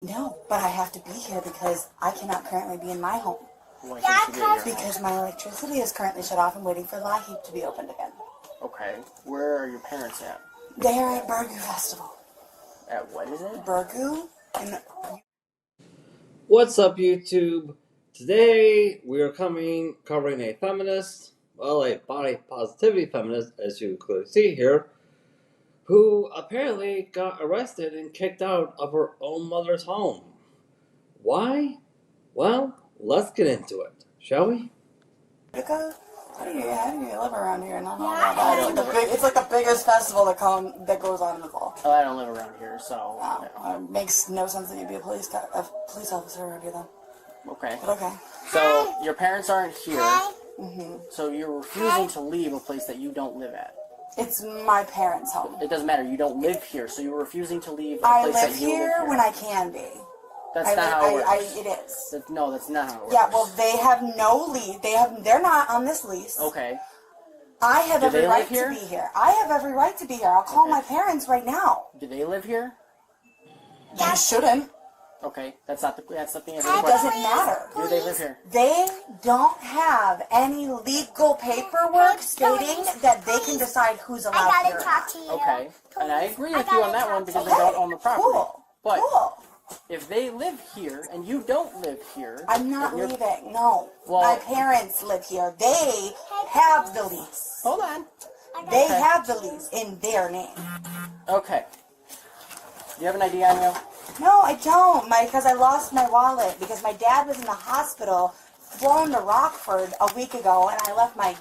No, but I have to be here because I cannot currently be in my home. Why can't you be at your home? Because my electricity is currently shut off and waiting for the light heap to be opened again. Okay. Where are your parents at? They are at Burgoo Festival. At what is it? Burgoo? What's up, YouTube? Today we are covering a feminist, well, a body positivity feminist, as you clearly see here, who apparently got arrested and kicked out of her own mother's home. Why? Well, let's get into it, shall we? How do you live around here? And I don't know about that. It's like the biggest festival that goes on in the fall. Oh, I don't live around here, so... It makes no sense that you'd be a police officer around here, then. Okay. But okay. So, your parents aren't here, Mm-hmm. so you're refusing to leave a place that you don't live at. It's my parents' home. It doesn't matter, you don't live here, so you're refusing to leave a I place live that you live here here. when I can be. That's not how it works. It is. No, that's not how it works. Yeah, well, they have no lease. They're not on this lease. Okay. I have every they right live here? to be here. I have every right to be here. I'll call my parents right now. Do they live here? They shouldn't. Okay, that's not the thing. It doesn't matter. Do they live here? They don't have any legal paperwork stating that they can decide who's allowed I here. gotta talk to you. Okay, and I agree with you on that one because they don't own the property. Cool. But Cool. if they live here and you don't live here, I'm not and you're- leaving. No. Well- My parents live here. They have the lease. Hold on. They have the lease in their name. Okay. Do you have an ID on you? No, I don't, because I lost my wallet because my dad was in the hospital, flown to Rockford a week ago, and I left my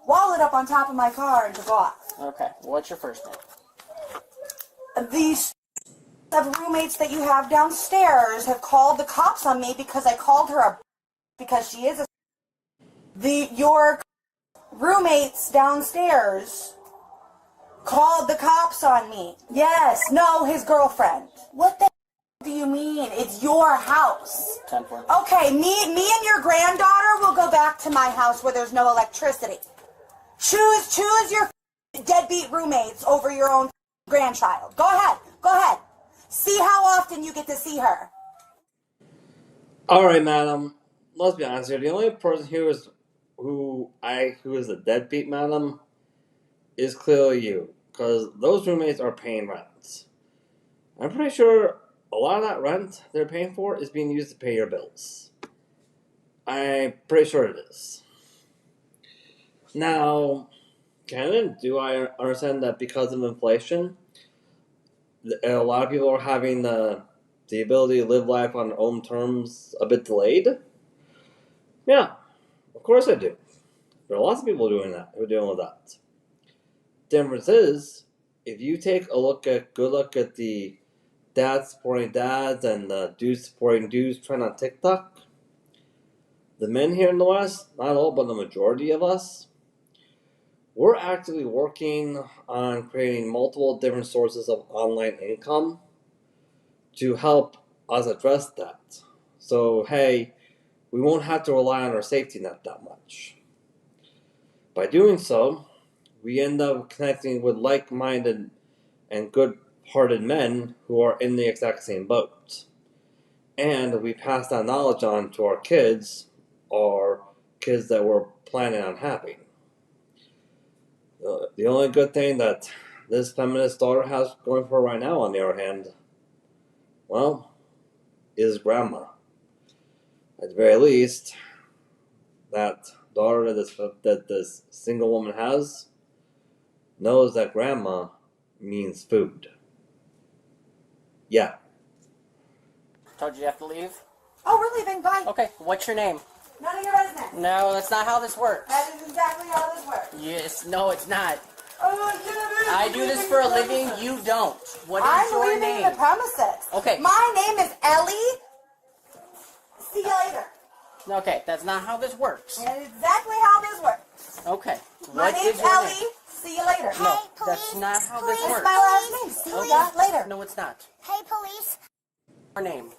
wallet up on top of my car and took off. Okay. What's your first name? These roommates that you have downstairs have called the cops on me because I called her because she is your roommates downstairs called the cops on me. Yes, no, his girlfriend. What the do you mean? It's your house. 10-4. Okay, me and your granddaughter will go back to my house where there's no electricity. Choose your deadbeat roommates over your own grandchild. Go ahead. See how often you get to see her. Alright, madam, let's be honest here. The only person who is a deadbeat, madam, is clearly you. Because those roommates are paying rent. I'm pretty sure a lot of that rent they're paying for is being used to pay your bills. I'm pretty sure it is. Now, do I understand that because of inflation, a lot of people are having the ability to live life on their own terms a bit delayed? Yeah, of course I do. There are lots of people doing that, who are dealing with that. Difference is, if you take a good look at the dads supporting dads and the dudes supporting dudes trend on TikTok, the men here in the West, not all, but the majority of us, we're actively working on creating multiple different sources of online income to help us address that. So, hey, we won't have to rely on our safety net that much. By doing so, we end up connecting with like-minded and good-hearted men who are in the exact same boat. And we pass that knowledge on to our kids, or kids that we're planning on having. The only good thing that this feminist daughter has going for her right now, on the other hand, well, is grandma. At the very least, that daughter that this single woman has knows that grandma means food. Yeah. Told you have to leave? Oh, we're leaving. Bye. Okay, what's your name? None of your business. No, that's not how this works. That is exactly how this works. Yes, no, it's not. Oh, I do this for a living, you don't. What is I'm your leaving name? the premises. Okay. My name is Ellie. See you later. Okay, that's not how this works. That is exactly how this works. Okay. My What name's is your Ellie. name? See you later. No, Hey, that's police, not how this police. It's works. my last name. See you later. No, it's not. Hey, police. Your name.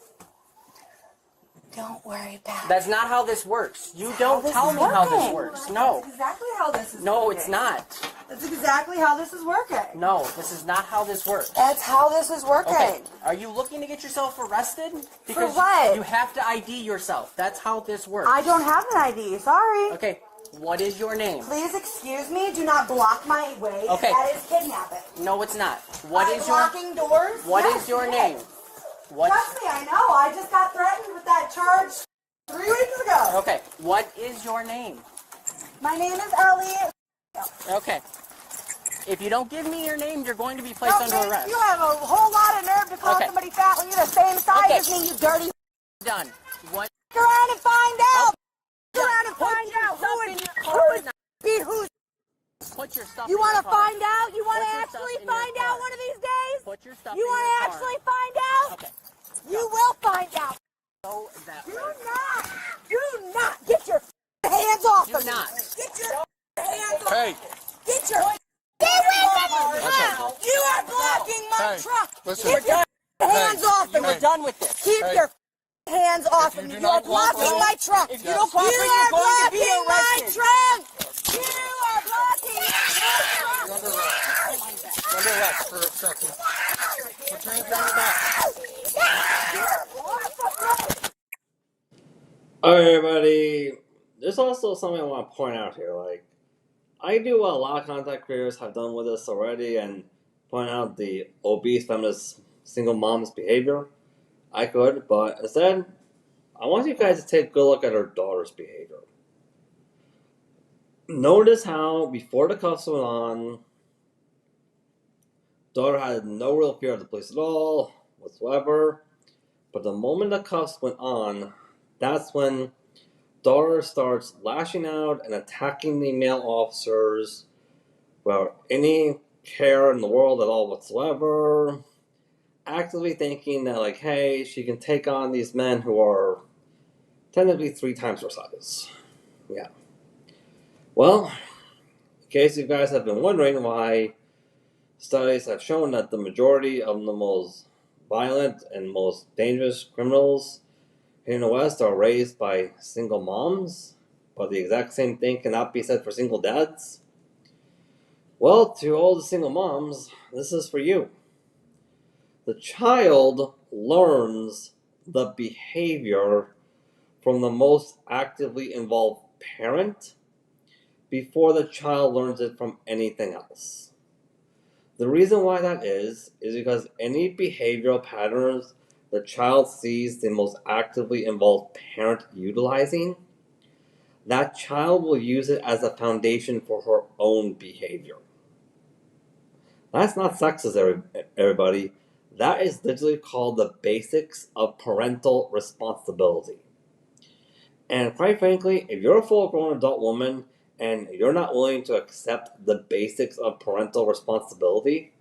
Don't worry about it. That's not how this works. You don't This tell is me how this working. works. No. That's exactly how this is No, working. it's not. That's exactly how this is working. No, this is not how this works. That's how this is working. Okay, are you looking to get yourself arrested? Because what? you have to ID yourself. That's how this works. I don't have an ID. Sorry. Okay, what is your name? Please excuse me. Do not block my way. Okay. That is kidnapping. No, it's not. What I'm is your blocking doors? What Yes, is your it name? What? Trust me, I know. I just got threatened with that charge 3 weeks ago. Okay, what is your name? My name is Ellie. Okay. If you don't give me your name, you're going to be placed under arrest. You have a whole lot of nerve to call Okay. somebody fat when you're the same size Okay. as me, you dirty. Done. What? Go around and find out. Go Done. around and Put find your out stuff who in is your who car is now. beat who's. Put your stuff You in want your to car. find out? You want Put to your stuff actually in your find car. out one of these days? Put your stuff You in want your to car. actually find out? Okay. You will find out. Go that Do way. not get your hands off Do of not. me. Get your hands off. Hey, Get your. Get away from me! Listen. You are blocking my Hey, truck. listen. Keep your hands off You of were me. done with this. Keep Hey. your hands off you of me. do You are not blocking cooperate- my truck. If you don't cooperate, You you're are going to be blocking my arrested. truck. You are blocking my truck. You're under arrest. You're under arrest for obstruction. Put your hands behind your back. Alright, everybody. There's also something I want to point out here. Like, I do what a lot of content creators have done with this already and point out the obese feminist single mom's behavior. I could, but instead, I want you guys to take a good look at her daughter's behavior. Notice how, before the cuffs went on, daughter had no real fear of the police at all, whatsoever. But the moment the cuffs went on, that's when daughter starts lashing out and attacking the male officers without any care in the world at all whatsoever. Actively thinking that, like, hey, she can take on these men who are technically 3 times her size. Yeah. Well, in case you guys have been wondering why studies have shown that the majority of the most violent and most dangerous criminals here in the West are raised by single moms, but the exact same thing cannot be said for single dads. Well, to all the single moms, this is for you. The child learns the behavior from the most actively involved parent before the child learns it from anything else. The reason why that is because any behavioral patterns the child sees the most actively involved parent utilizing, that child will use it as a foundation for her own behavior. That's not sexist, everybody. That is literally called the basics of parental responsibility. And quite frankly, if you're a full-grown adult woman and you're not willing to accept the basics of parental responsibility,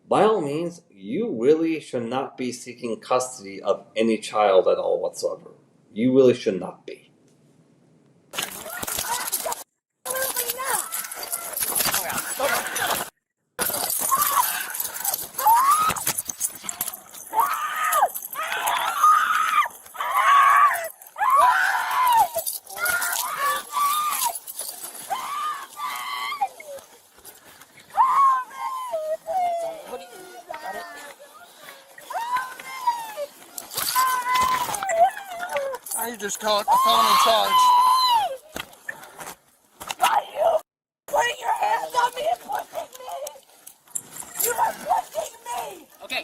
by all means, you really should not be seeking custody of any child at all whatsoever. You really should not be. Absolutely not. Now you just call it a felony charge. Are you putting your hands on me and pushing me? You are pushing me. Okay.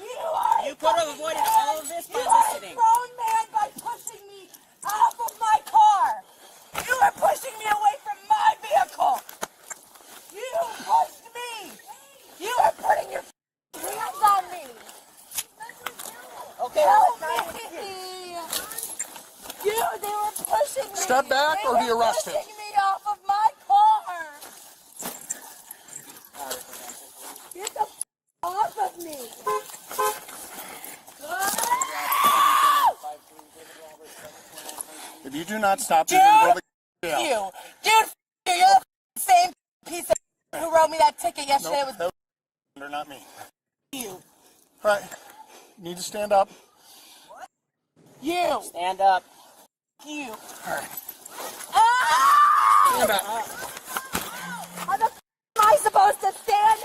You could have avoided all of this by You are listening. a grown man by pushing me off of my car. You are pushing me away from my vehicle. You pushed me. You are putting your hands on me. Okay. Help me. They were pushing me. Step back They or be were arrested. pushing me off of my car. Get the off of me. If you do not stop, you're going to go to jail. Dude, you're the same piece of who wrote me that ticket yesterday. Nope, that was not me. You. All right. You need to stand up. You. Stand up. You. All right. Ah! Stand up. How the f am I supposed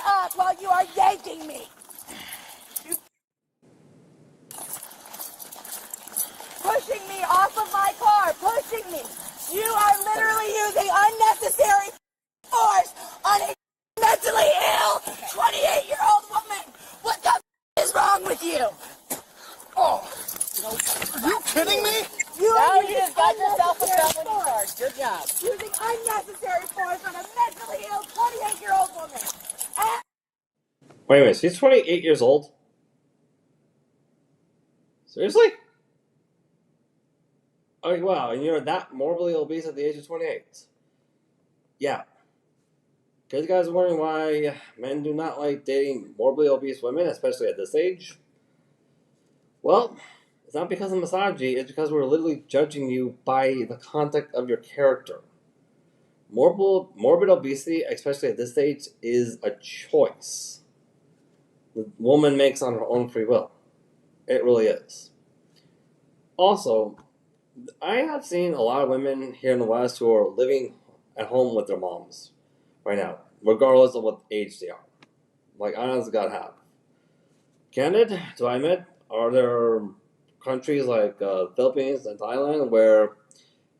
up while you are yanking me. Pushing me off of my car, pushing me. You are literally using unnecessary force on a mentally ill 28-year-old woman. What the is wrong with you? Oh, are you kidding me? Now you just got yourself a felony charge. Good job. Using unnecessary force on a mentally ill 28-year-old woman. Wait a minute, she's 28 years old? Seriously? Oh, wow, and you're that morbidly obese at the age of 28? Yeah. Because you guys are wondering why men do not like dating morbidly obese women, especially at this age? Well, it's not because of misogyny, it's because we're literally judging you by the content of your character. Morbid obesity, especially at this age, is a choice the woman makes on her own free will. It really is. Also, I have seen a lot of women here in the West who are living at home with their moms right now, regardless of what age they are. Like, honest to God, have. Candid, do I admit, are there countries like Philippines and Thailand where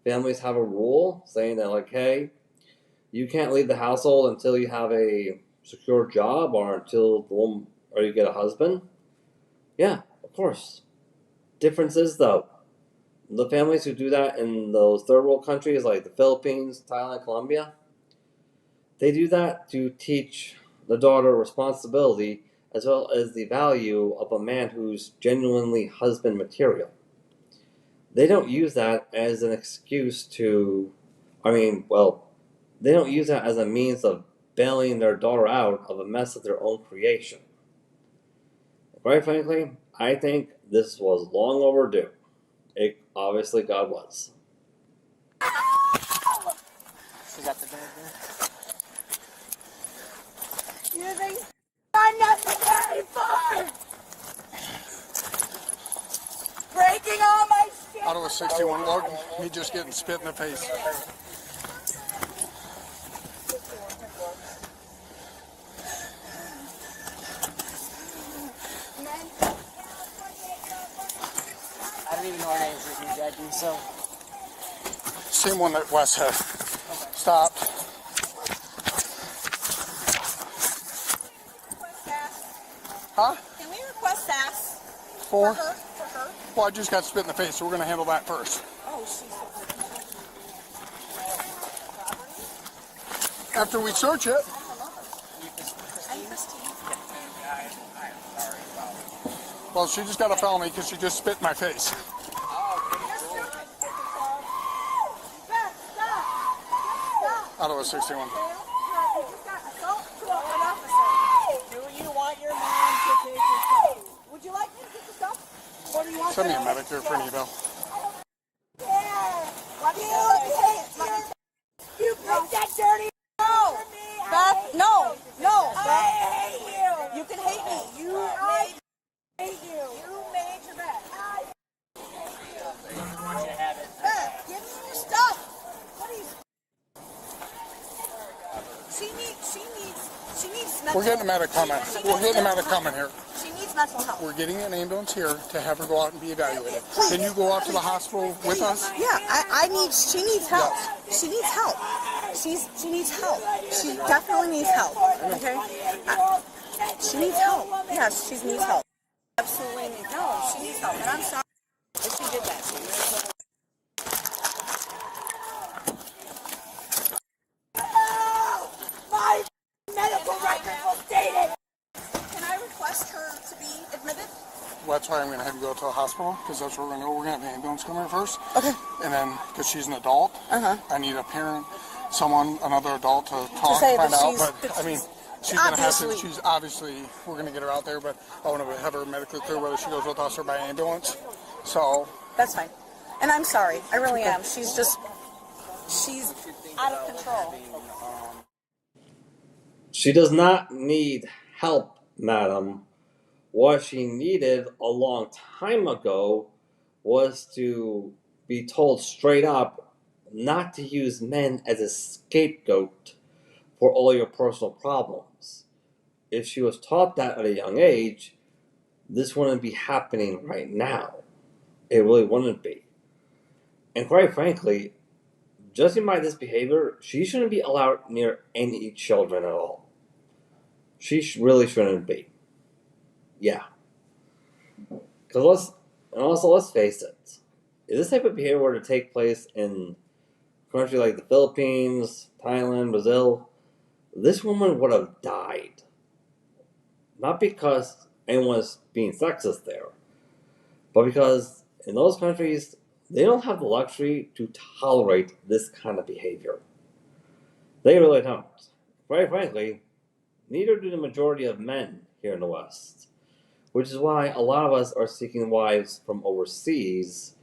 families have a rule saying that, like, hey, you can't leave the household until you have a secure job or until the woman or you get a husband? Yeah, of course. Difference is, though, the families who do that in those third world countries like the Philippines, Thailand, Colombia, they do that to teach the daughter responsibility as well as the value of a man who's genuinely husband material. They don't use that as an excuse to, they don't use that as a means of bailing their daughter out of a mess of their own creation. Quite frankly, I think this was long overdue. Obviously, God was. She got the bag there. Using unnecessary force. Breaking all my shit. Out of a 61 log, me just getting spit in the face. I don't even know her name is Ricky Jackie, so. Same one that Wes had stopped. Huh? Can we request fast For? for her? Well, I just got spit in the face, so we're going to handle that first. Oh, she's After we search it. I'm Christine. Well, she just got a felony because she just spit in my face. Out of a 61. Do you want your mom to take your stuff? Would you like me to get the stuff? Or do you want Send me a medic here for any bill. You picked that dirty Beth, no. I hate you. You can hate me. I hate you. You made your bed. Beth, give me your stuff. What are you? She needs mental. We're getting a medic coming. We're getting a medic coming here. She needs mental health. We're getting an ambulance here to have her go out and be evaluated. Can you go out to the hospital with us? Yeah, she needs help. She needs help. She needs help. She definitely needs help. Okay? She needs help. Yes, she needs help. Absolutely needs help. She needs help. And I'm sorry if she did that to you. My medical records will state it. Can I request her to be admitted? Well, that's why I'm going to have you go to the hospital, because that's where we're going to go. We're going to have the ambulance come here first. Okay. And then, because she's an adult, I need a parent, another adult to talk, say find that out. she's- But, I mean, she's going to have to, she's obviously, we're going to get her out there, but I want to have her medically clear whether she goes with us or by ambulance. So. That's fine. And I'm sorry. I really am. She's out of control. She does not need help, madam. What she needed a long time ago was to be told straight up not to use men as a scapegoat for all your personal problems. if she was taught that at a young age, this wouldn't be happening right now. It really wouldn't be. And quite frankly, judging by this behavior, she shouldn't be allowed near any children at all. She really shouldn't be. Yeah. Let's face it. If this type of behavior were to take place in a country like the Philippines, Thailand, Brazil, this woman would have died. Not because anyone is being sexist there, but because in those countries, they don't have the luxury to tolerate this kind of behavior. They really don't. Quite frankly, neither do the majority of men here in the West, which is why a lot of us are seeking wives from overseas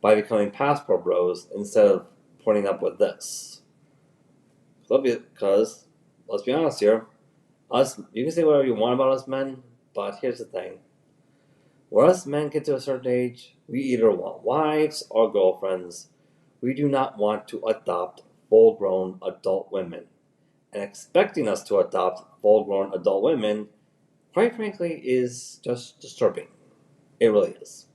by becoming passport bros instead of putting up with this. Because, let's be honest here, you can say whatever you want about us men, but here's the thing. When us men get to a certain age, we either want wives or girlfriends. We do not want to adopt full-grown adult women. And expecting us to adopt full-grown adult women, quite frankly, is just disturbing. It really is.